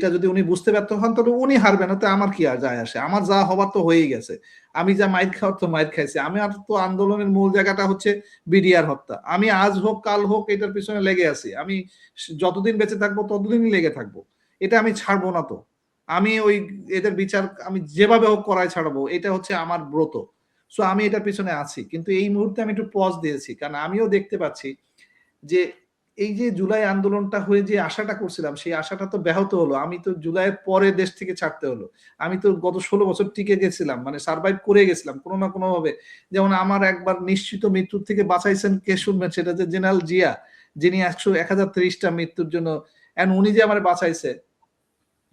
এটা যদি উনি বুঝতে ব্যর্থ হন তাহলে উনি হারবেন, তো আমার কি আর যায় আসে, আমার যা হবার তো হয়েই গেছে, আমি যা মাইর খাওয়ার তো মাইর খাইছি, আমি আর তো আন্দোলনের মূল জায়গাটা হচ্ছে বিডিআর হত্যা, আমি আজ হোক কাল হোক এটার পিছনে লেগে আছি, আমি যতদিন বেঁচে থাকবো ততদিনই লেগে থাকবো, এটা আমি ছাড়বো না, তো আমি ওই এদের বিচার আমি যেভাবে হোক করায় ছাড়বো, এটা হচ্ছে আমার ব্রত। সো আমি এটার পিছনে আছি, কিন্তু এই মুহূর্তে আমি একটু পজ দিয়েছি, কারণ আমিও দেখতে পাচ্ছি যে এই যে জুলাই আন্দোলনটা হয়ে যে আশাটা করছিলাম সেই আশাটা তো ব্যাহত হলো, আমি তো জুলাইয়ের পরে দেশ থেকে ছাড়তে হলো, আমি তো গত ১৬ বছর টিকে গেছিলাম, মানে সার্ভাইভ করে গেছিলাম কোনো না কোনো ভাবে। যেমন আমার একবার নিশ্চিত মৃত্যুর থেকে বাঁচাইছেন কে শুনবেন, সেটা যে জেনারেল জিয়া, যিনি ১,০৩০টা মৃত্যুর জন্য, এন্ড উনি যে আমার বাঁচাইছে,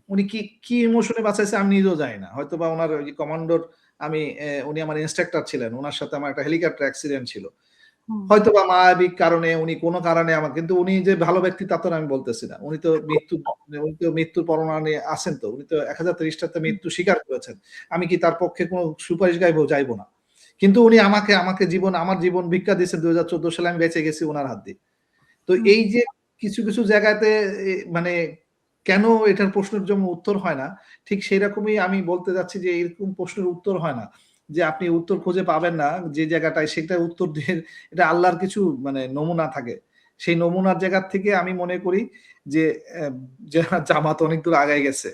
উনি কি কি ইমোশনে বাঁচাইছে আমি নিজেও জানি না, হয়তো বা ওনার ওই কমান্ডোর, আমি উনি আমার ইন্সট্রাক্টর ছিলেন, ওনার সাথে আমার একটা হেলিকপ্টার অ্যাক্সিডেন্ট ছিল, হয়তো বা মায়াবিক কারণে উনি কোনো কারণে আমার, কিন্তু উনি যে ভালো ব্যক্তি তা তো আমি বলতেছি না, উনি তো মৃত্যুর পরোয়ানা আছেন, তো উনি তো ১,০৩০টাতে মৃত্যু স্বীকার করেছেন, আমি কি তার পক্ষে কোনো সুপারিশ গাইবো? যাইবো না, কিন্তু উনি আমাকে আমার জীবন ভিক্ষা দিয়েছেন, ২০১৪ সালে আমি বেঁচে গেছি ওনার হাত দিয়ে। তো এই যে কিছু কিছু জায়গাতে মানে কেন এটার প্রশ্নের জন্য উত্তর হয় না, ঠিক সেই রকমই আমি বলতে যাচ্ছি যে এরকম প্রশ্নের উত্তর হয় না, যে আপনি উত্তর খুঁজে পাবেন না যে জায়গাটায়, সেটা উত্তর দিয়ে এটা আল্লাহর কিছু মানে নমুনা থাকে, সেই নমুনার জায়গা থেকে আমি মনে করি যে জামাত অনেক দূর আগায় গেছে,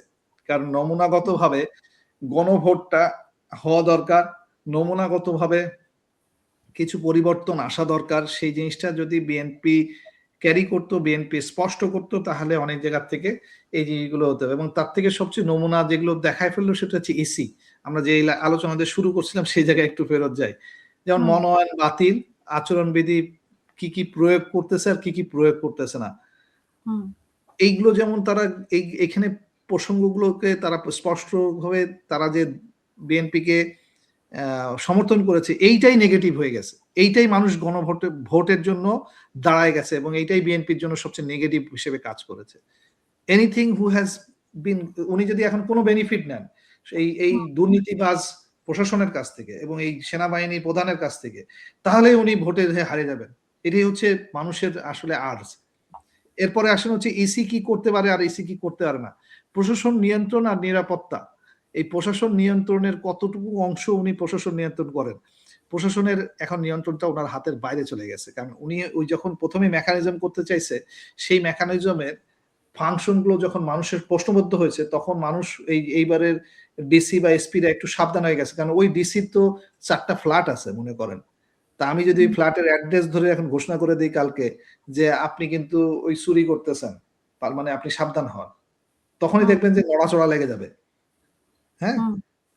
কারণ নমুনাগতভাবে গণভোটটা হওয়া দরকার, নমুনাগতভাবে কিছু পরিবর্তন আসা দরকার, সেই জিনিসটা যদি বিএনপি ক্যারি করতো, বিএনপি স্পষ্ট করতো, তাহলে অনেক জায়গা থেকে এই জিনিসগুলো হতো। এবং তার থেকে সবচেয়ে নমুনা যেগুলো দেখায় ফেললো সেটা হচ্ছে ইসি, আমরা যে আলোচনাতে শুরু করছিলাম সেই জায়গায় একটু ফেরত যাই, যেমন মনোনয়ন বাতিল, আচরণবিধি কি কি প্রয়োগ করতেছে আর কি কি প্রয়োগ করতেছে না, এইগুলো যেমন তারা এখানে প্রসঙ্গগুলোকে তারা স্পষ্টভাবে তারা যে বিএনপিকে সমর্থন করেছে, এইটাই নেগেটিভ হয়ে গেছে, এইটাই মানুষ ভোটের জন্য দাঁড়ায় গেছে, এবং এইটাই বিএনপির জন্য সবচেয়ে নেগেটিভ হিসেবে কাজ করেছে। এনিথিং হু হ্যাজ বিন, উনি যদি এখন কোনো বেনিফিট নেন এই দুর্নীতিবাজ প্রশাসনের কাছ থেকে এবং এই সেনাবাহিনী প্রধানের কাছ থেকে, তাহলে উনি ভোটে হারিয়ে যাবেন, এটাই হচ্ছে মানুষের আসলে আর্জ। এরপরে আসেন হচ্ছে ইসি কি করতে পারে আর ইসি কি করতে পারে না, প্রশাসন নিয়ন্ত্রণ আর নিরাপত্তা, এই প্রশাসন নিয়ন্ত্রণের কতটুকু অংশ উনি প্রশাসন নিয়ন্ত্রণ করেন, প্রশাসনের এখন নিয়ন্ত্রণটা ওনার হাতের বাইরে চলে গেছে, কারণ উনি ওই যখন প্রথমে মেকানিজম করতে চাইছে, সেই মেকানিজমের ফাংশন গুলো যখন মানুষের প্রশ্নবদ্ধ হয়েছে, তখন মানুষ এইবারের ডিসি বা এসপিরা একটু সাবধান হয়ে গেছে, কারণ ওই ডিসির তো 4টা ফ্ল্যাট আছে মনে করেন, তা আমি যদি ফ্ল্যাটের অ্যাড্রেস ধরে এখন ঘোষণা করে দিই কালকে যে আপনি কিন্তু ওই চুরি করতেছেন, তার মানে আপনি সাবধান হন, তখনই দেখবেন যে নড়াচড়া লেগে যাবে। হ্যাঁ,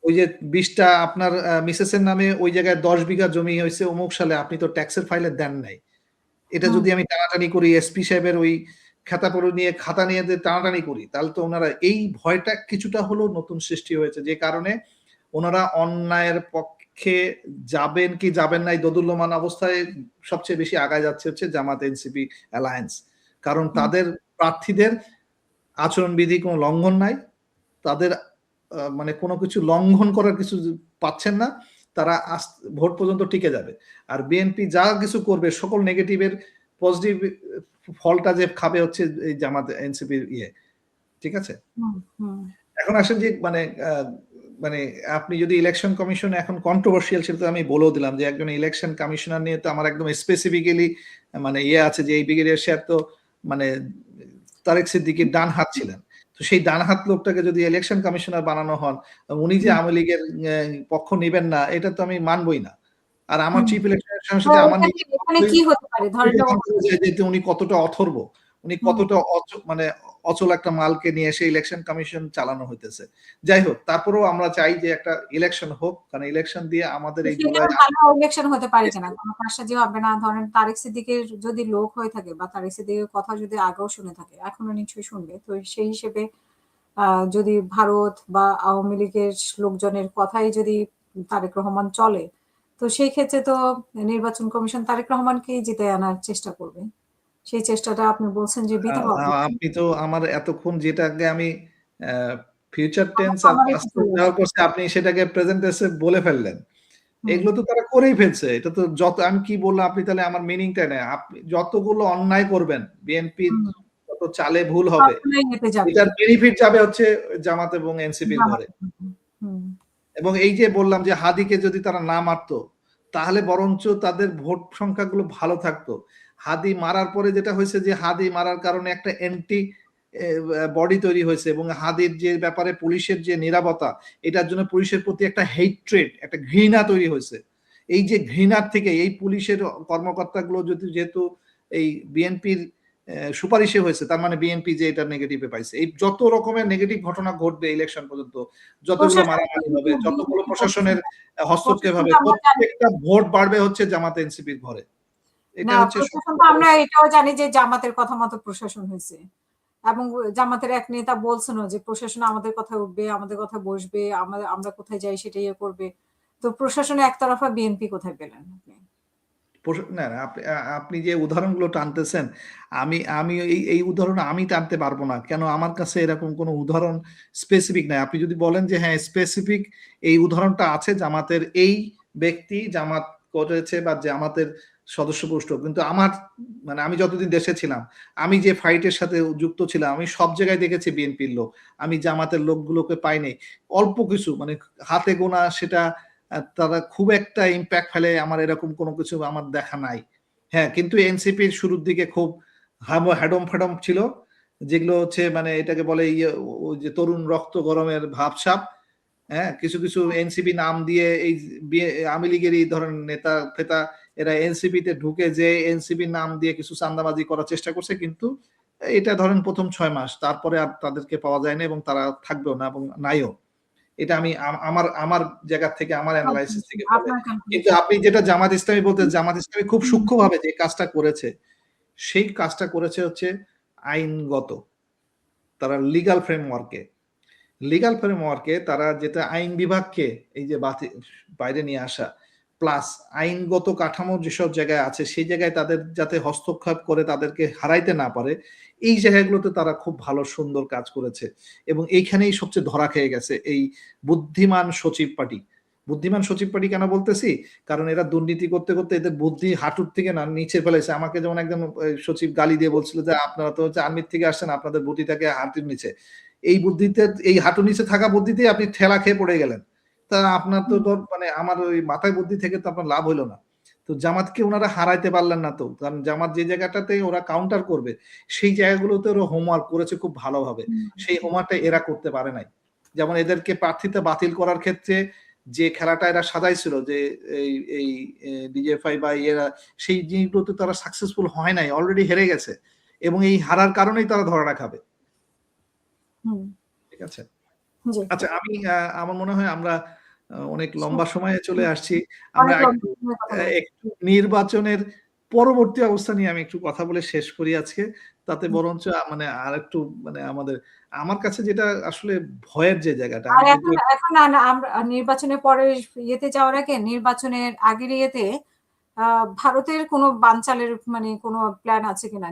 ওই যে 20টা আপনার মিসেসের নামে ওই জায়গায় 10 বিঘা জমি হয়েছে অমুক সালে, আপনি তো ট্যাক্সের ফাইলে দেন নাই, এটা যদি আমি টানাটানি করি, এসপি সাহেবের ওই খাতা নিয়ে টানাটানি করি, তাহলে তো ওনারা এই ভয়টা কিছুটা হলেও নতুন সৃষ্টি হয়েছে, যে কারণে ওনারা অন্যায়ের পক্ষে যাবেন কি যাবেন না, এই দোদুল্যমান অবস্থায় সবচেয়ে বেশি আগায় যাচ্ছে হচ্ছে জামাত এনসিপি অ্যালায়েন্স, কারণ তাদের প্রার্থীদের আচরণবিধি কোনো লঙ্ঘন নাই, তাদের মানে কোনো কিছু লঙ্ঘন করার কিছু পাচ্ছেন না, তারা ভোট পর্যন্ত টিকে যাবে। আর বিএনপি যা কিছু করবে সকল নেগেটিভের পজিটিভ ফলটা যে খাবে হচ্ছে এই জামাত এনসিপির ইয়ে, ঠিক আছে। এখন আসেন যে মানে আপনি যদি ইলেকশন কমিশন এখন কন্ট্রোভার্সিয়াল, সেটা আমি বলেও দিলাম যে একজন ইলেকশন কমিশনার নিয়ে তো আমার একদম স্পেসিফিক্যালি মানে ইয়ে আছে যে এই ব্রিগেডিয়ার সাহেব তো মানে তারেক সিদ্দিকীর ডান হাত ছিলেন, তো সেই ডান হাত লোকটাকে যদি ইলেকশন কমিশনার বানানো হন, উনি যে আওয়ামী লীগের পক্ষ নেবেন না, এটা তো আমি মানবই না। আর আমার চিফ ইলেকশনের সাথে আমার কি হতে পারে ধরেন উনি কতটা অথর্ব, উনি কতটা মানে অচল একটা মালকে নিয়ে এসে ইলেকশন কমিশন চালানো হইতেছে। যাই হোক, তারপরেও আমরা চাই যে একটা ইলেকশন হোক, কারণ ইলেকশন দিয়ে আমাদের এই ইলেকশন হতে পারে কিনা, কোনো কারসাজি হবে না। ধরেন তারেক সিদ্দিকের যদি লোক হয়ে থাকে বা তারেক সিদ্দিকের কথা যদি আগেও শুনে থাকে, এখনো নিশ্চয়ই শুনবে, তো সেই হিসেবে যদি ভারত বা আওয়ামী লীগের লোকজনের কথাই যদি তারেক রহমান চলে, তো সেই ক্ষেত্রে তো নির্বাচন কমিশন তারেক রহমানকেই জিতে আনার চেষ্টা করবে। সেই চেষ্টাটা আপনি বলছেন যে আপনি তো আমার এতক্ষণ যেটাকে আমি ফিউচার টেন্স আর পাস্ট টেন্স ব্যবহার করছি, আপনি সেটাকে প্রেজেন্ট টেন্সে বলে ফেললেন। এগুলো তো তারা করেই ফেলছে, এটা তো যত আমি কি বললাম, আপনি তাহলে আমার মিনিংটা নেই, আপনি যতগুলো অন্যায় করবেন, বিএনপি যত চালে ভুল হবে, সবগুলোই হেঁটে যাবে। এটার বেনিফিট যাবে হচ্ছে জামাত এবং এনসিপির ঘরে। হুম। এবং এই যে বললাম যে হাদিকে যদি তারা না মারতো, তাহলে বরঞ্চ তাদের ভোট সংখ্যাগুলো ভালো থাকতো। হাদি মারার পরে যেটা হয়েছে যে হাদি মারার কারণে একটা অ্যান্টি বডি তৈরি হয়েছে এবং হাদির যে ব্যাপারে পুলিশের যে নিরাপত্তা, এটার জন্য পুলিশের প্রতি একটা হেট্রেড, একটা ঘৃণা তৈরি হয়েছে। এই যে ঘৃণার থেকে এই পুলিশের কর্মকর্তাগুলো যদি যেহেতু এই বিএনপির সুপারিশে হয়েছে, তার মানে বিএনপি যে এটা নেগেটিভে পাইছে। এই যত রকমের নেগেটিভ ঘটনা ঘটবে ইলেকশন পর্যন্ত, যতগুলো মারামারি হবে, যতগুলো প্রশাসনের হস্তক্ষেপ হবে, প্রত্যেকটা ভোট বাড়বে হচ্ছে জামাত এনসিপির ঘরে। এটা না, হচ্ছে প্রশাসন তো আমরা এটাও জানি যে জামাতের কথা মতো প্রশাসন হয়েছে এবং জামাতের এক নেতা বলছেন যে প্রশাসন আমাদের কথা উঠবে, আমাদের কথা বসবে, আমরা কোথায় যাই সেটাই করবে। তো প্রশাসনে একতরফা বিএনপি কোথায় পেলেন আপনি? না, না, আপনি যে উদাহরণগুলো টানতেছেন, আমি এই উদাহরণ আমি টানতে পারবো না। কেন আমার কাছে এরকম কোনো উদাহরণ স্পেসিফিক নাই। আপনি যদি বলেন যে হ্যাঁ স্পেসিফিক এই উদাহরণটা আছে জামাতের এই ব্যক্তি জামাত করেছে বা জামাতের সদস্যপুষ্ট, কিন্তু আমার মানে আমি যতদিন দেশে ছিলাম, আমি যে ফাইটের সাথে যুক্ত ছিলাম, আমি সব জায়গায় দেখেছি বিএনপির লোক। আমি জামাতের লোকগুলোকে পাইনি। অল্প কিছু মানে হাতে গোনা সেটা তারা খুব একটা ইমপ্যাক্ট ফেলে আমার এরকম কোনো কিছু আমার দেখা নাই। হ্যাঁ, কিন্তু এনসিপির শুরুর দিকে খুব হ্যাডম-ফ্যাডম ছিল। যেগুলো হচ্ছে মানে এটাকে বলে ওই যে তরুণ রক্ত গরমের ভাবসাব। হ্যাঁ, কিছু এনসিপি নাম দিয়ে এই আওয়ামী লীগেরই ধরেন নেতা-ফেতা এরা এনসিপিতে ঢুকে যে এনসিপির নাম দিয়ে কিছু চাঁদাবাজি করার চেষ্টা করছে, কিন্তু এটা ধরেন ১ম ৬ মাস। তারপরে আর তাদেরকে পাওয়া যায় না এবং তারা থাকবেও না এবং নাইও। এটা আমি আমার জায়গা থেকে আমার এনালাইসিস থেকে বলে। কিন্তু আপনি যেটা জামাত ইসলামী বলতে, জামাত ইসলামী খুব সূক্ষ্মভাবে যে কাজটা করেছে, সেই কাজটা করেছে হচ্ছে আইনগত। তারা লিগ্যাল ফ্রেমওয়ার্কে তারা যেটা আইন বিভাগকে এই যে বাইরে নিয়ে আসা, প্লাস আইনগত কাঠামো যেসব জায়গায় আছে সেই জায়গায় তাদের যাতে হস্তক্ষেপ করে তাদেরকে হারাইতে না পারে, এই জায়গাগুলোতে তারা খুব ভালো সুন্দর কাজ করেছে এবং এইখানেই সবচেয়ে ধরা খেয়ে গেছে এই বুদ্ধিমান সচিব পার্টি। বুদ্ধিমান সচিব পার্টি কেন বলতেছি? কারণ এরা দুর্নীতি করতে করতে এদের বুদ্ধি হাঁটুর থেকে না নিচে ফেলেছে। আমাকে যেমন একজন সচিব গালি দিয়ে বলছিল যে আপনারা তো হচ্ছে আর্মির থেকে আসছেন, আপনাদের বুদ্ধি থাকে হাঁটুর নিচে। এই বুদ্ধিতে, এই হাঁটুর নিচে থাকা বুদ্ধিতেই আপনি ঠেলা খেয়ে পড়ে গেলেন। তা আপনার তো মানে আমার ওই মাথায় বুদ্ধি থেকে তো আপনার লাভ হইল না। তো জামাতকে ওনারা হারাইতে পারলেন না তো। কারণ জামাত যে জায়গাটাতে ওরা কাউন্টার করবে, সেই জায়গাগুলোতে ওরা হোমওয়ার্ক করেছে খুব ভালোভাবে। সেই হোমওয়ার্কটা এরা করতে পারে নাই। যেমন এদেরকে প্রার্থিতা বাতিল করার ক্ষেত্রে যে খেলাটা এরা সাজাইছিল যে এই ডিজিএফআই বা এরা, সেই জিনিসগুলোতে তারা সাকসেসফুল হয় নাই, অলরেডি হেরে গেছে এবং এই হারার কারণেই তারা ধরাটা খাবে। ঠিক আছে? আচ্ছা, আমি আমার মনে হয় আমরা অনেক লম্বা সময়ে চলে আসছি। আমরা একটু নির্বাচনের পরবর্তী অবস্থা নিয়ে আমি একটু কথা বলে শেষ করি আজকে। তাতে বরঞ্চ মানে আরেকটু মানে আমার কাছে যেটা আসলে ভয়ের যে জায়গাটা, আর এখন না আমরা নির্বাচনের পরে ইয়েতে যাওয়ার আগে নির্বাচনের আগের ইয়েতে ভারতের কোনো বানচালের মানে কোনো প্ল্যান আছে কিনা?